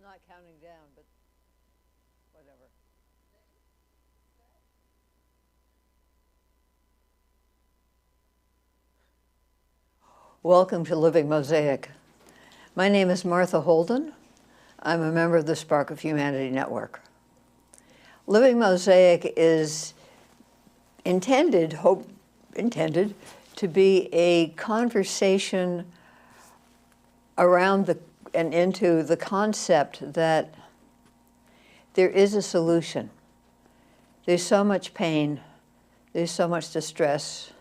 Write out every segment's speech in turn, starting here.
not counting down, but whatever. Welcome to Living Mosaic. My name is Martha Holden. I'm a member of the Spark of Humanity Network. Living Mosaic is intended to be a conversation around and into the concept that there is a solution. There's so much pain, there's so much distress,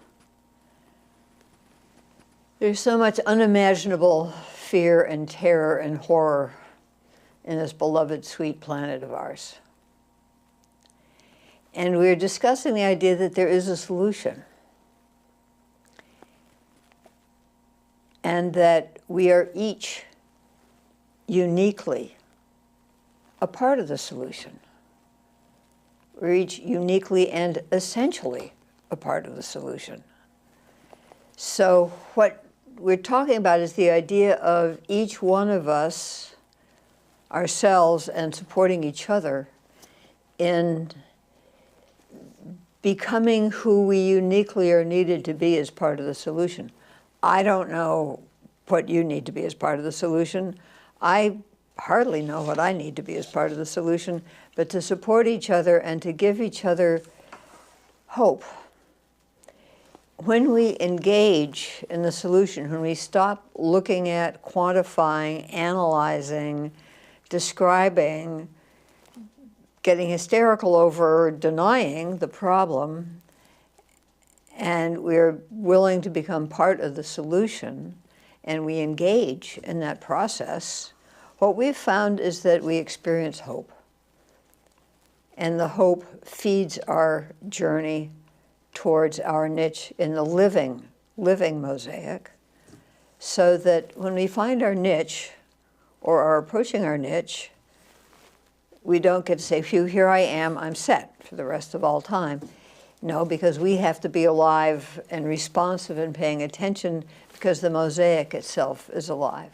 there's so much unimaginable fear and terror and horror in this beloved, sweet planet of ours. And we're discussing the idea that there is a solution. And that we are each uniquely a part of the solution. We're each uniquely and essentially a part of the solution. So what we're talking about is the idea of each one of us, ourselves, and supporting each other in becoming who we uniquely are needed to be as part of the solution. I don't know what you need to be as part of the solution. I hardly know what I need to be as part of the solution, but to support each other and to give each other hope. When we engage in the solution, when we stop looking at quantifying, analyzing, describing, getting hysterical over denying the problem, and we're willing to become part of the solution, and we engage in that process, what we've found is that we experience hope. And the hope feeds our journey towards our niche in the living mosaic, so that when we find our niche or are approaching our niche, we don't get to say, phew, here I am, I'm set for the rest of all time. No, because we have to be alive and responsive and paying attention because the mosaic itself is alive.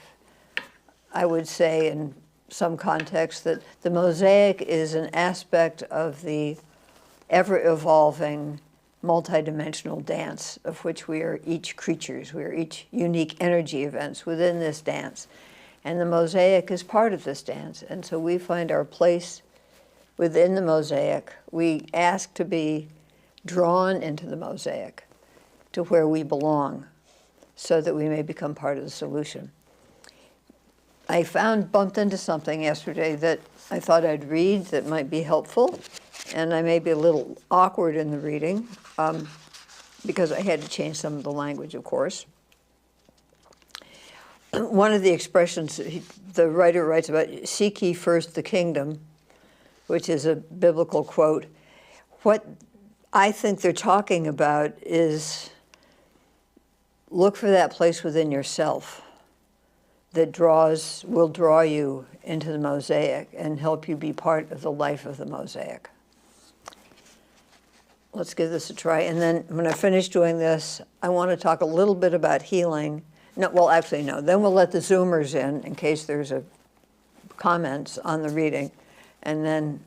I would say in some context that the mosaic is an aspect of the ever-evolving multidimensional dance of which we are each creatures. We are each unique energy events within this dance. And the mosaic is part of this dance. And so we find our place within the mosaic. We ask to be drawn into the mosaic to where we belong so that we may become part of the solution. I bumped into something yesterday that I thought I'd read that might be helpful, and I may be a little awkward in the reading because I had to change some of the language, of course. One of the expressions the writer writes about, seek ye first the kingdom, which is a biblical quote. What I think they're talking about is look for that place within yourself that will draw you into the mosaic and help you be part of the life of the mosaic. Let's give this a try. And then when I finish doing this, I want to talk a little bit about healing. No, well, actually, no. Then we'll let the Zoomers in case there's comments on the reading. And then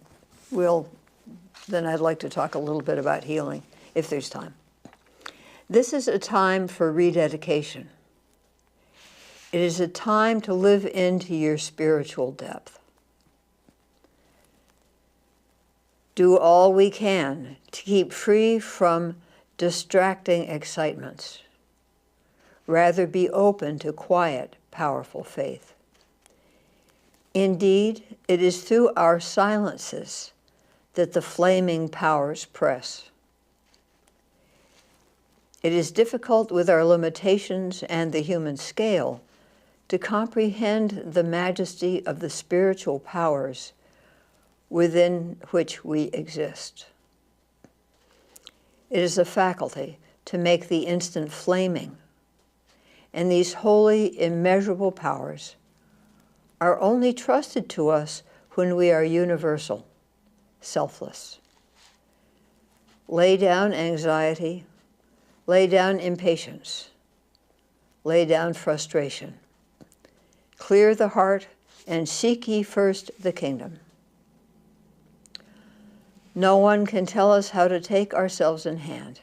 I'd like to talk a little bit about healing, if there's time. This is a time for rededication. It is a time to live into your spiritual depth. Do all we can to keep free from distracting excitements. Rather be open to quiet, powerful faith. Indeed, it is through our silences that the flaming powers press. It is difficult with our limitations and the human scale to comprehend the majesty of the spiritual powers within which we exist. It is a faculty to make the instant flaming, and these holy, immeasurable powers are only trusted to us when we are universal, selfless. Lay down anxiety, lay down impatience, lay down frustration. Clear the heart and seek ye first the kingdom. No one can tell us how to take ourselves in hand,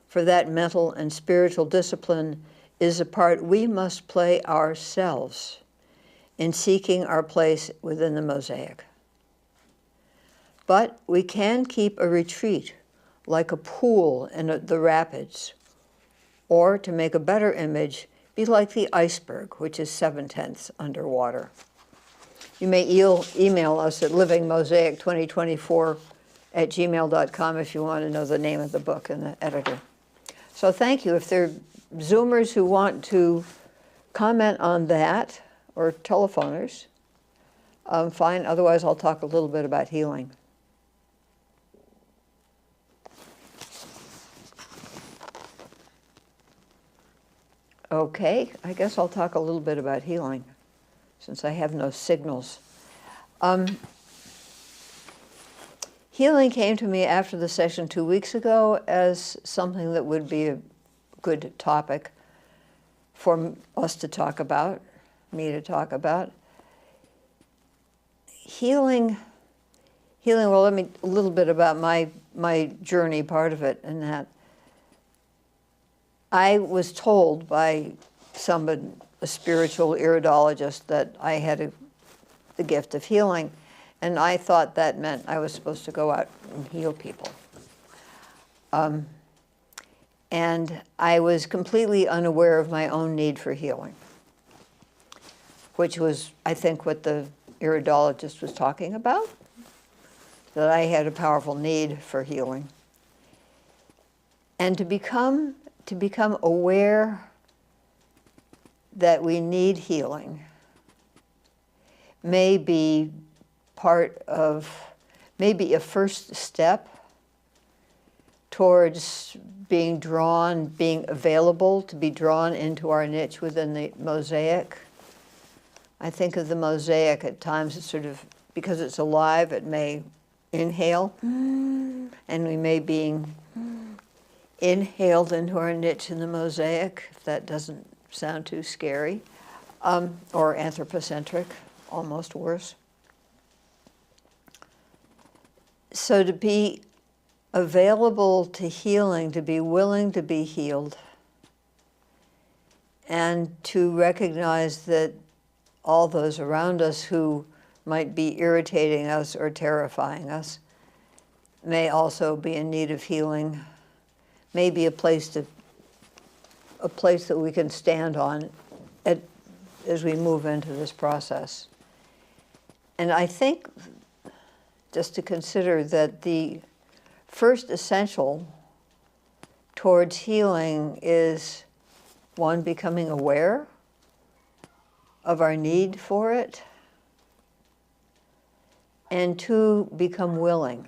for that mental and spiritual discipline is a part we must play ourselves in seeking our place within the Mosaic. But we can keep a retreat like a pool in the rapids, or, to make a better image, be like the iceberg, which is 7/10 underwater. You may email us at livingmosaic2024@gmail.com if you want to know the name of the book and the editor. So thank you. If there are Zoomers who want to comment on that, or telephoners, fine. Otherwise, I'll talk a little bit about healing. Okay, I guess I'll talk a little bit about healing, since I have no signals. Healing came to me after the session 2 weeks ago as something that would be a good topic for us to talk about, me to talk about. Healing, well, let me, a little bit about my journey, part of it, and that I was told by somebody, a spiritual iridologist, that I had the gift of healing, and I thought that meant I was supposed to go out and heal people. And I was completely unaware of my own need for healing, which was, I think, what the iridologist was talking about, that I had a powerful need for healing. And to become aware that we need healing may be part of, maybe a first step towards being available to be drawn into our niche within the Mosaic. I think of the Mosaic at times, it's sort of, because it's alive, it may inhale, and we may be inhaled into our niche in the Mosaic, if that doesn't sound too scary, or anthropocentric, almost worse. So to be available to healing, to be willing to be healed, and to recognize that all those around us who might be irritating us or terrifying us may also be in need of healing, may be a place that we can stand on as we move into this process. And I think, just to consider, that the first essential towards healing is, one, becoming aware of our need for it, and two, become willing.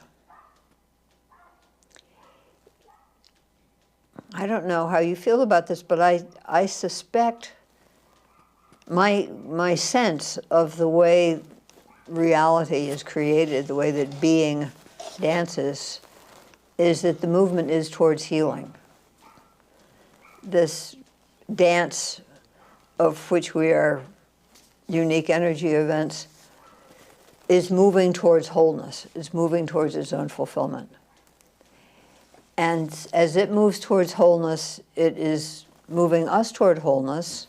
I don't know how you feel about this, but I suspect my sense of the way reality is created, the way that being dances, is that the movement is towards healing. This dance, of which we are unique energy events, is moving towards wholeness, is moving towards its own fulfillment. And as it moves towards wholeness, it is moving us toward wholeness,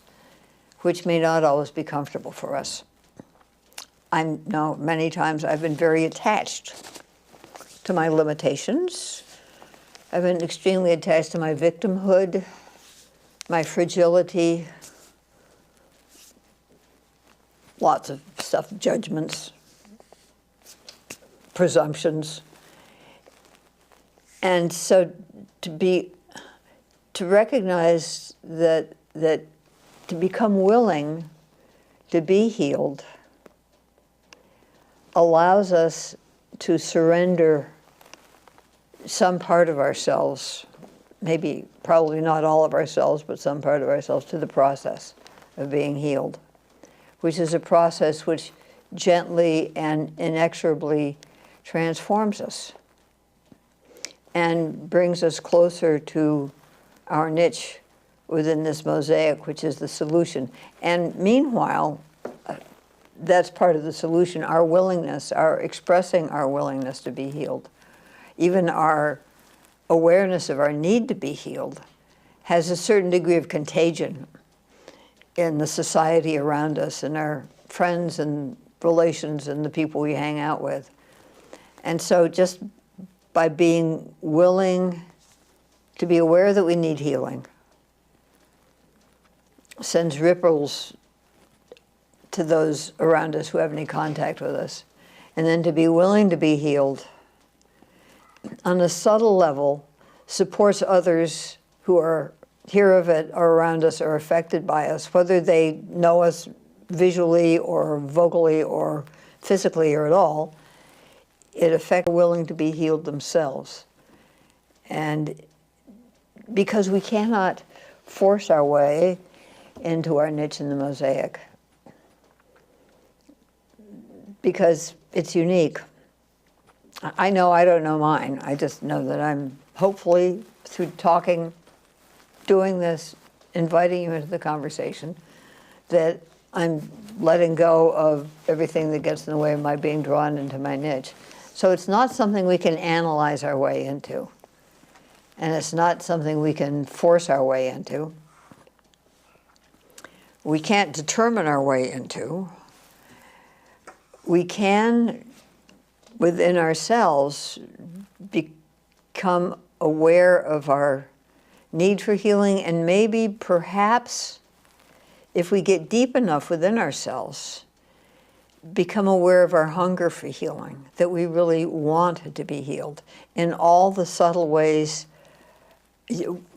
which may not always be comfortable for us. I know many times I've been very attached to my limitations. I've been extremely attached to my victimhood, my fragility, lots of stuff, judgments, presumptions. And so to recognize that to become willing to be healed allows us to surrender some part of ourselves, maybe, probably not all of ourselves, but some part of ourselves, to the process of being healed, which is a process which gently and inexorably transforms us and brings us closer to our niche within this mosaic, which is the solution. And meanwhile, that's part of the solution, our willingness, our expressing our willingness to be healed. Even our awareness of our need to be healed has a certain degree of contagion in the society around us, and our friends and relations and the people we hang out with. And so just by being willing to be aware that we need healing sends ripples to those around us who have any contact with us. And then to be willing to be healed on a subtle level supports others who are hear of it or around us or affected by us, whether they know us visually or vocally or physically or at all. It affects willing to be healed themselves. And because we cannot force our way into our niche in the mosaic, because it's unique. I know I don't know mine. I just know that I'm hopefully, through talking, doing this, inviting you into the conversation, that I'm letting go of everything that gets in the way of my being drawn into my niche. So it's not something we can analyze our way into. And it's not something we can force our way into. We can't determine our way into. We can, within ourselves, become aware of our need for healing, and maybe, perhaps, if we get deep enough within ourselves, become aware of our hunger for healing, that we really want to be healed in all the subtle ways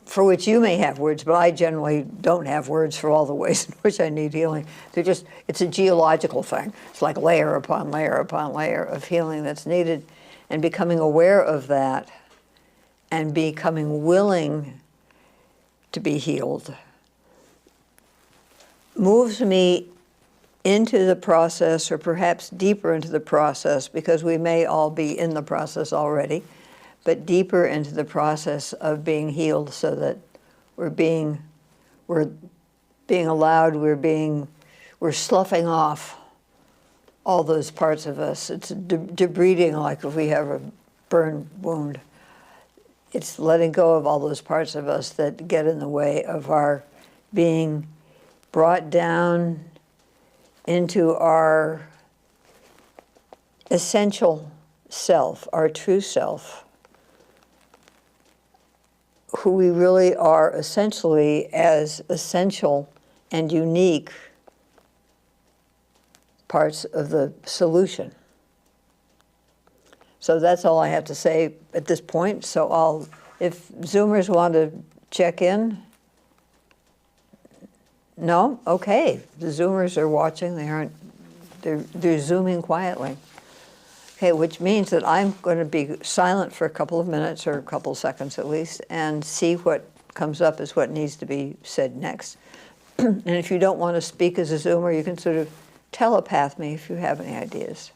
for which you may have words, but I generally don't have words for all the ways in which I need healing. It's a geological thing. It's like layer upon layer upon layer of healing that's needed, and becoming aware of that and becoming willing to be healed moves me into the process, or perhaps deeper into the process, because we may all be in the process already, but deeper into the process of being healed, so that we're being allowed, we're sloughing off all those parts of us. It's debriding, like if we have a burn wound. It's letting go of all those parts of us that get in the way of our being brought down into our essential self, our true self, who we really are essentially as essential and unique parts of the solution. So that's all I have to say at this point. So if Zoomers want to check in. No? Okay. The Zoomers are watching. They're Zooming quietly. Okay, which means that I'm going to be silent for a couple of minutes, or a couple of seconds at least, and see what comes up as what needs to be said next. And if you don't want to speak as a Zoomer, you can sort of telepath me if you have any ideas.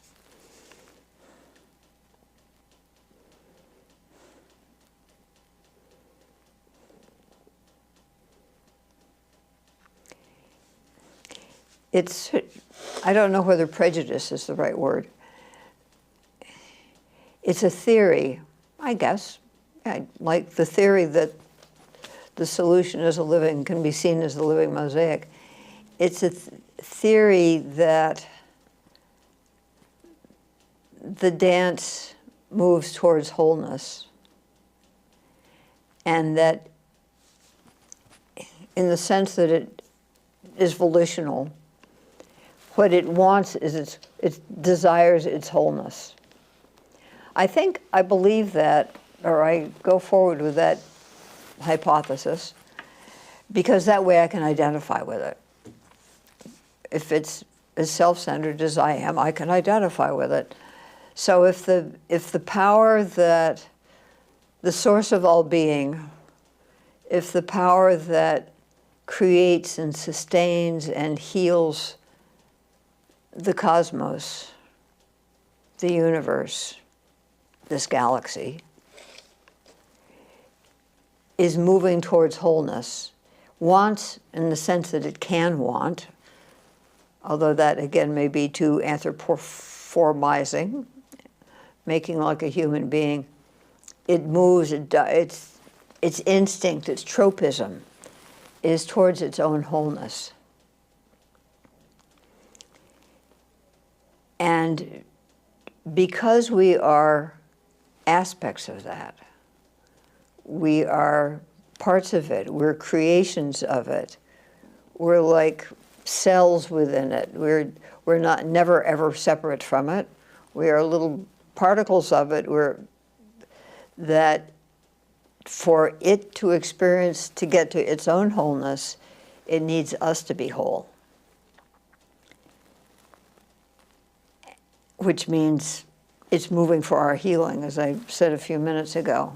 I don't know whether prejudice is the right word. It's a theory, I guess, like the theory that the solution can be seen as a living mosaic. It's a theory that the dance moves towards wholeness, and that in the sense that it is volitional, what it wants is it desires its wholeness. I believe that, or I go forward with that hypothesis, because that way I can identify with it. If it's as self-centered as I am, I can identify with it. So if the power that the source of all being, if the power that creates and sustains and heals the cosmos, the universe, this galaxy, is moving towards wholeness, wants, in the sense that it can want, although that again may be too anthropomorphizing, making like a human being. It moves, its instinct, its tropism is towards its own wholeness. And because we are aspects of that, we are parts of it, we're creations of it, we're like cells within it, we're not never ever separate from it, we are little particles of it, that for it to experience, to get to its own wholeness, it needs us to be whole. Which means it's moving for our healing, as I said a few minutes ago.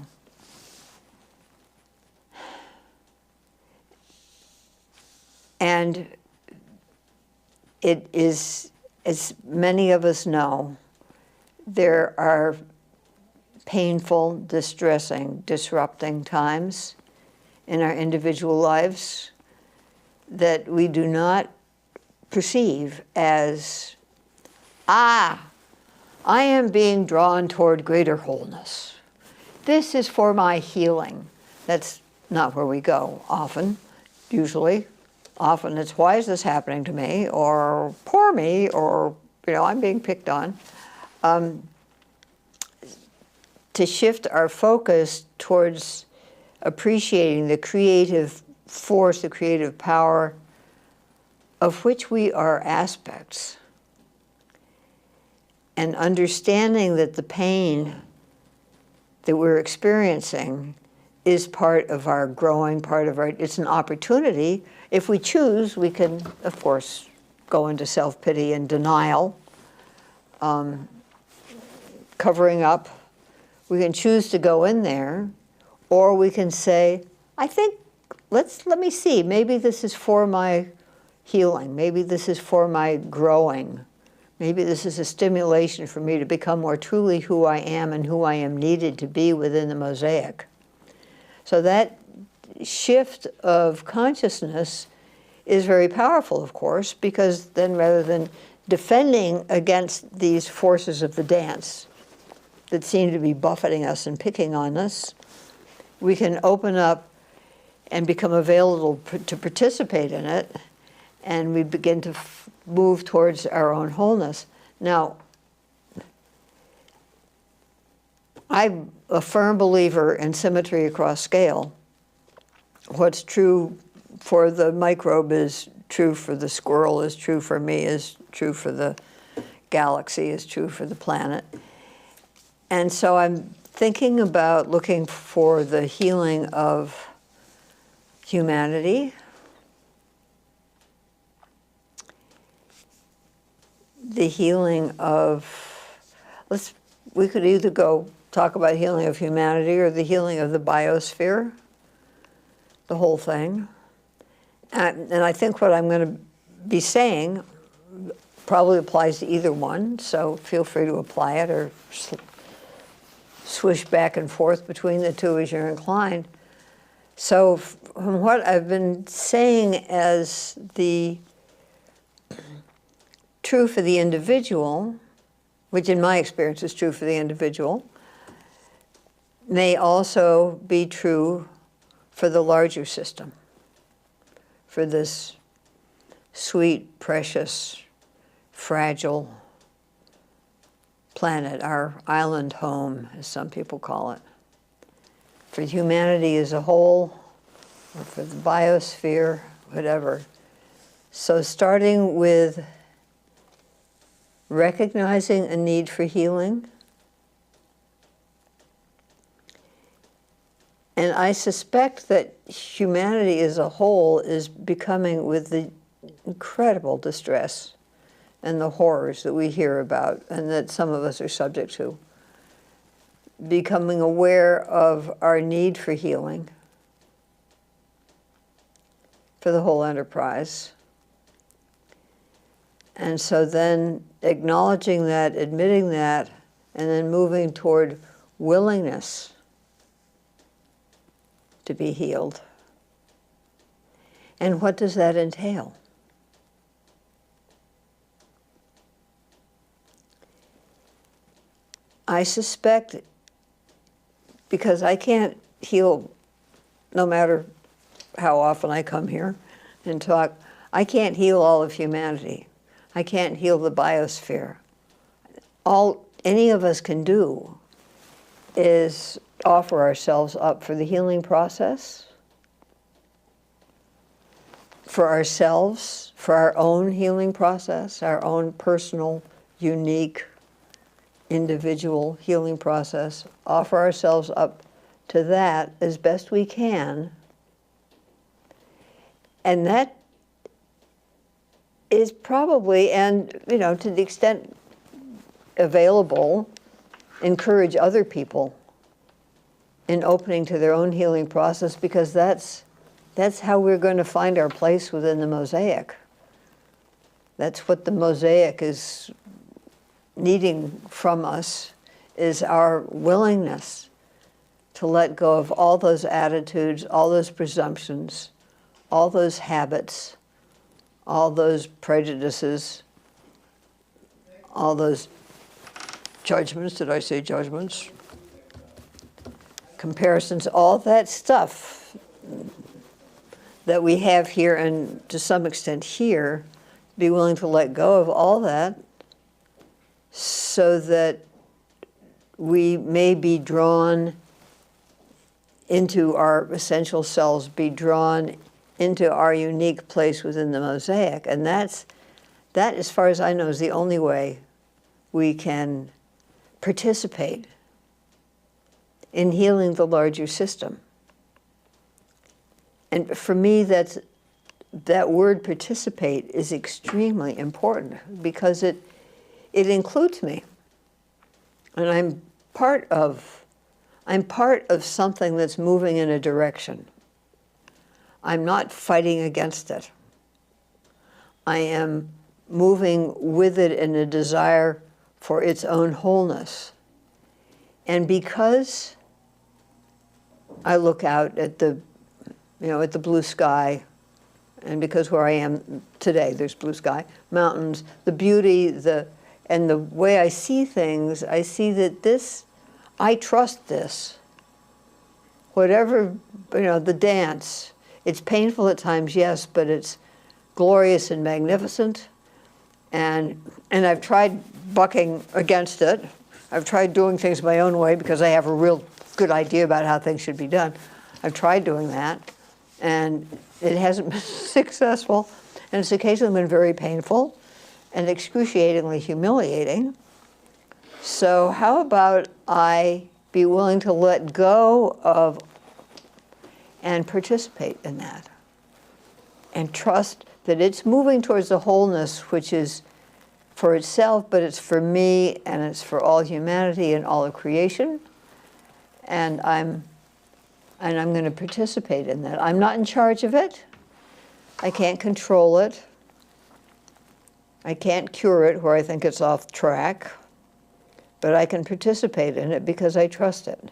And it is, as many of us know, there are painful, distressing, disrupting times in our individual lives that we do not perceive as, I am being drawn toward greater wholeness. This is for my healing. That's not where we go often, usually. Often it's, why is this happening to me? Or poor me, or I'm being picked on. To shift our focus towards appreciating the creative force, the creative power of which we are aspects, and understanding that the pain that we're experiencing is part of our growing, it's an opportunity. If we choose, we can, of course, go into self-pity and denial, covering up. We can choose to go in there, or we can say, I think, let me see, maybe this is for my healing, maybe this is for my growing, maybe this is a stimulation for me to become more truly who I am and who I am needed to be within the Mosaic. So that shift of consciousness is very powerful, of course, because then rather than defending against these forces of the dance that seem to be buffeting us and picking on us, we can open up and become available to participate in it, and we begin to move towards our own wholeness. Now, I'm a firm believer in symmetry across scale. What's true for the microbe is true for the squirrel, is true for me, is true for the galaxy, is true for the planet. And so I'm thinking about looking for the healing of humanity, the healing of, we could either go talk about healing of humanity or the healing of the biosphere, the whole thing. And I think what I'm going to be saying probably applies to either one, so feel free to apply it or swish back and forth between the two as you're inclined. So from what I've been saying as the true for the individual, which in my experience is true for the individual, may also be true for the larger system, for this sweet, precious, fragile planet, our island home, as some people call it. For humanity as a whole, or for the biosphere, whatever. So starting with recognizing a need for healing, and I suspect that humanity as a whole is becoming, with the incredible distress and the horrors that we hear about and that some of us are subject to, becoming aware of our need for healing for the whole enterprise. And so then acknowledging that, admitting that, and then moving toward willingness to be healed. And what does that entail? I suspect, because I can't heal no matter how often I come here and talk, I can't heal all of humanity. I can't heal the biosphere. All any of us can do is offer ourselves up for the healing process, for ourselves, for our own healing process, our own personal, unique, individual healing process, offer ourselves up to that as best we can. And that is probably, and to the extent available, encourage other people in opening to their own healing process, because that's how we're going to find our place within the Mosaic. That's what the Mosaic is needing from us, is our willingness to let go of all those attitudes, all those presumptions, all those habits, all those prejudices, all those judgments. Did I say judgments? Comparisons, all that stuff that we have here, and to some extent here, be willing to let go of all that so that we may be drawn into our essential selves, be drawn into our unique place within the Mosaic. And that, as far as I know, is the only way we can participate in healing the larger system. And for me, that word participate is extremely important, because it includes me. And I'm part of something that's moving in a direction. I'm not fighting against it. I am moving with it in a desire for its own wholeness. And because I look out at the blue sky, and because where I am today, there's blue sky, mountains, the beauty, and the way I see things, I see that I trust this. Whatever, the dance, it's painful at times, yes, but it's glorious and magnificent. And I've tried bucking against it. I've tried doing things my own way because I have a real good idea about how things should be done. I've tried doing that, and it hasn't been successful, and it's occasionally been very painful and excruciatingly humiliating. So how about I be willing to let go of and participate in that, and trust that it's moving towards the wholeness, which is for itself, but it's for me, and it's for all humanity and all of creation. And I'm going to participate in that. I'm not in charge of it. I can't control it. I can't cure it where I think it's off track. But I can participate in it because I trust it.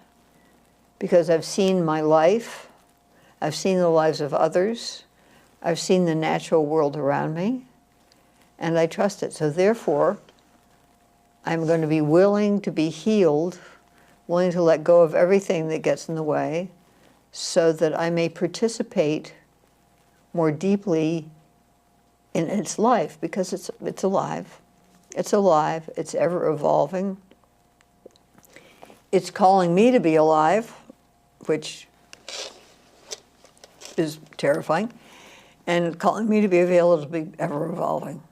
Because I've seen my life. I've seen the lives of others. I've seen the natural world around me. And I trust it. So therefore, I'm going to be willing to be healed, willing to let go of everything that gets in the way, so that I may participate more deeply in its life, because it's alive. It's alive. It's ever evolving. It's calling me to be alive, which is terrifying, and calling me to be available to be ever evolving.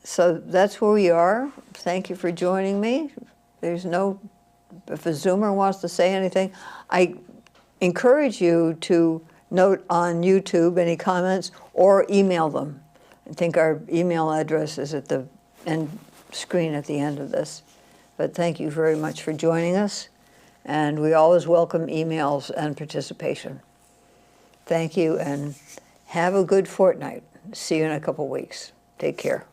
So that's where we are. Thank you for joining me. If a Zoomer wants to say anything, I encourage you to note on YouTube any comments or email them. I think our email address is at the end screen at the end of this. But thank you very much for joining us, and we always welcome emails and participation. Thank you, and have a good fortnight. See you in a couple weeks. Take care.